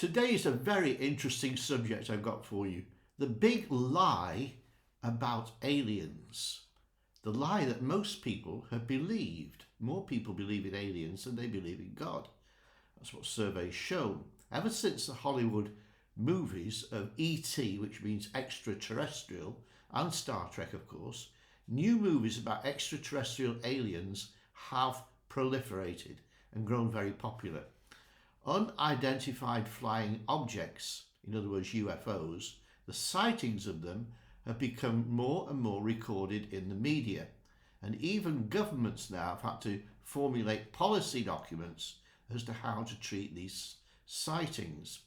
Today is a very interesting subject I've got for you. The big lie about aliens. The lie that most people have believed. More people believe in aliens than they believe in God. That's what surveys show. Ever since the Hollywood movies of ET, which means extraterrestrial, and Star Trek, of course, new movies about extraterrestrial aliens have proliferated and grown very popular. Unidentified flying objects, in other words UFOs, the sightings of them have become more and more recorded in the media, and even governments now have had to formulate policy documents as to how to treat these sightings.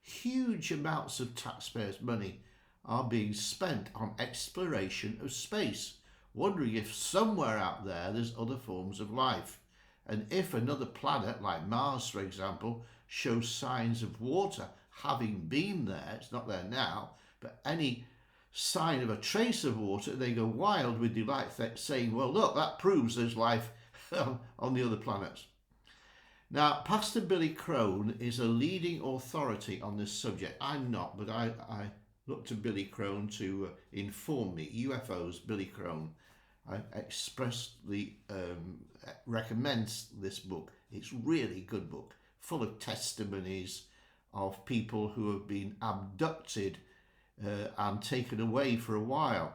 Huge amounts of taxpayers' money are being spent on exploration of space, wondering if somewhere out there there's other forms of life, and if another planet like Mars, for example, shows signs of water having been there. It's not there now, but any sign of a trace of water, they go wild with delight, saying, well, look, that proves there's life on the other planets. Now, Pastor Billy Crone is a leading authority on this subject. I'm not, but I look to Billy Crone to inform me. UFOs, Billy Crone. I expressly recommends this book. It's really good book, full of testimonies of people who have been abducted and taken away for a while.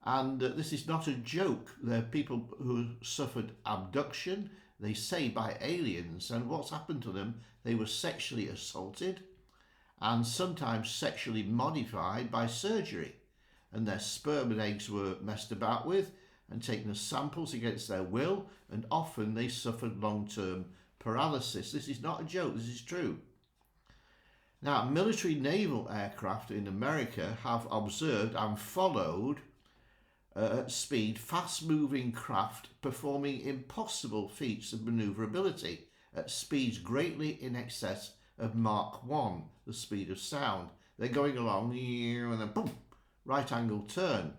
And this is not a joke. There are people who suffered abduction, they say, by aliens, and what's happened to them? They were sexually assaulted and sometimes sexually modified by surgery, and their sperm and eggs were messed about with and taken as samples against their will, and often they suffered long-term paralysis. This is not a joke, this is true. Now, military naval aircraft in America have observed and followed at speed fast-moving craft performing impossible feats of manoeuvrability at speeds greatly in excess of Mach 1, the speed of sound. They're going along and then boom, right angle turn,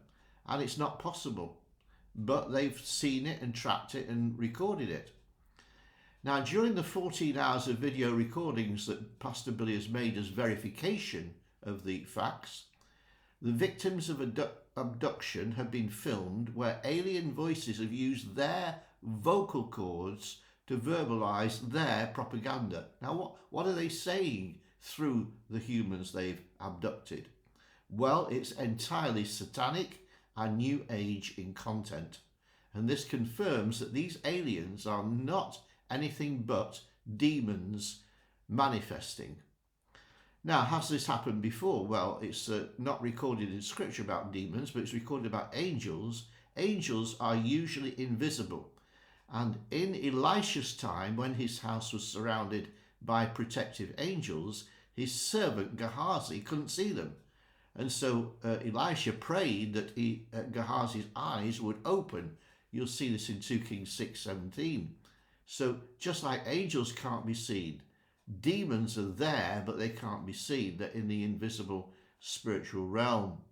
and it's not possible. But they've seen it and tracked it and recorded it. Now, during the 14 hours of video recordings that Pastor Billy has made as verification of the facts, the victims of abduction have been filmed where alien voices have used their vocal cords to verbalize their propaganda. Now, what are they saying through the humans they've abducted? Well, it's entirely satanic and New Age in content. And this confirms that these aliens are not anything but demons manifesting. Now, has this happened before? Well, it's not recorded in scripture about demons, but it's recorded about angels. Angels are usually invisible. And in Elisha's time, when his house was surrounded by protective angels, his servant Gehazi couldn't see them. And so Elisha prayed that Gehazi's eyes would open. You'll see this in 2 Kings 6:17. So just like angels can't be seen, demons are there, but they can't be seen. They're in the invisible spiritual realm.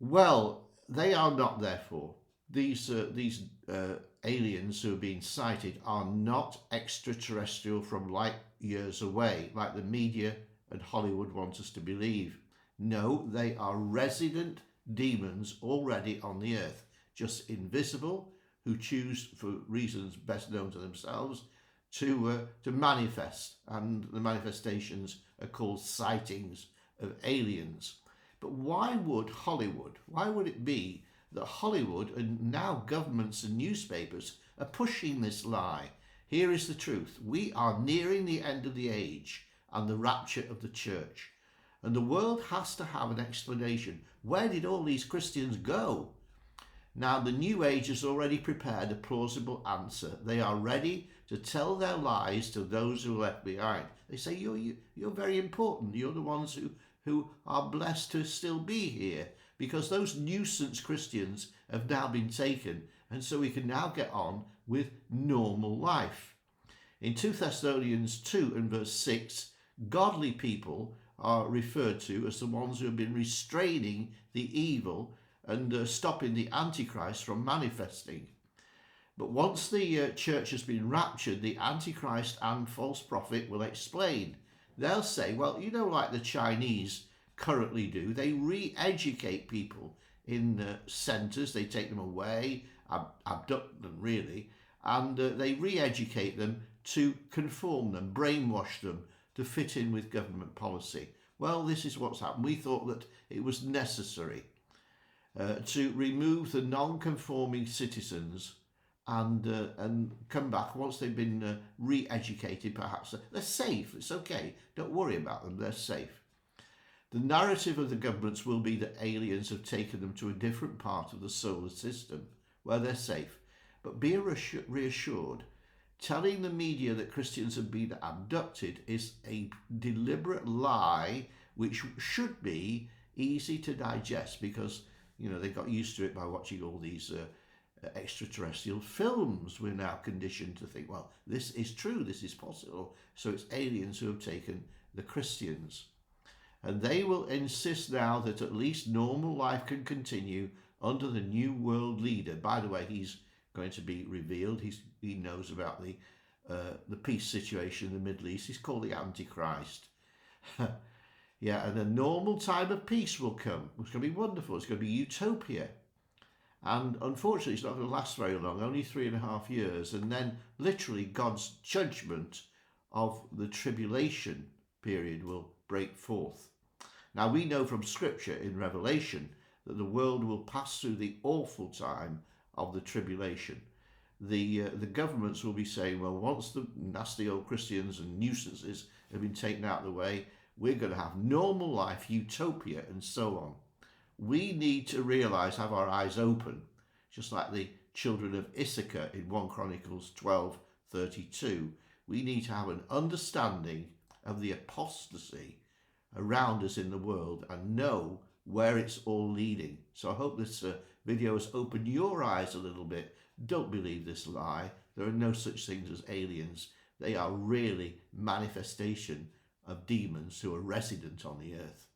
Well, they are not, therefore. These aliens who are being sighted are not extraterrestrial from light years away, like the media and Hollywood want us to believe. No, they are resident demons already on the earth, just invisible, who choose, for reasons best known to themselves, to manifest, and the manifestations are called sightings of aliens. But why would Hollywood, why would it be that Hollywood and now governments and newspapers are pushing this lie? Here is the truth. We are nearing the end of the age and the rapture of the church. And the world has to have an explanation. Where did all these Christians go? Now, the New Age has already prepared a plausible answer. They are ready to tell their lies to those who are left behind. They say, you're very important. You're the ones who are blessed to still be here, because those nuisance Christians have now been taken, and so we can now get on with normal life. In 2 Thessalonians 2 and verse 6, godly people are referred to as the ones who have been restraining the evil and stopping the Antichrist from manifesting. But once the church has been raptured, the Antichrist and false prophet will explain they'll say, well, you know, like the Chinese currently do, they re-educate people in centres, they take them away, abduct them really, and they re-educate them to conform them, brainwash them to fit in with government policy. Well, this is what's happened. We thought that it was necessary to remove the non-conforming citizens and come back once they've been re-educated. Perhaps they're safe. It's okay. Don't worry about them. They're safe. The narrative of the governments will be that aliens have taken them to a different part of the solar system where they're safe. But be reassured, telling the media that Christians have been abducted is a deliberate lie which should be easy to digest, because you know they got used to it by watching all these extraterrestrial films. We're now conditioned to think, well, this is true, this is possible, so it's aliens who have taken the Christians. And they will insist now that at least normal life can continue under the new world leader. By the way, he's going to be revealed. He knows about the peace situation in the Middle East. He's called the Antichrist. Yeah, and a normal time of peace will come. It's going to be wonderful. It's going to be utopia. And unfortunately, it's not going to last very long, only 3.5 years. And then literally God's judgment of the tribulation period will break forth. Now, we know from Scripture in Revelation that the world will pass through the awful time of the tribulation. The governments will be saying, well, once the nasty old Christians and nuisances have been taken out of the way, we're going to have normal life, utopia, and so on. We need to realise, have our eyes open, just like the children of Issachar in 1 Chronicles 12:32. We need to have an understanding of the apostasy around us in the world and know where it's all leading. So I hope this video has opened your eyes a little bit. Don't believe this lie. There are no such things as aliens. They are really manifestation of demons who are resident on the earth.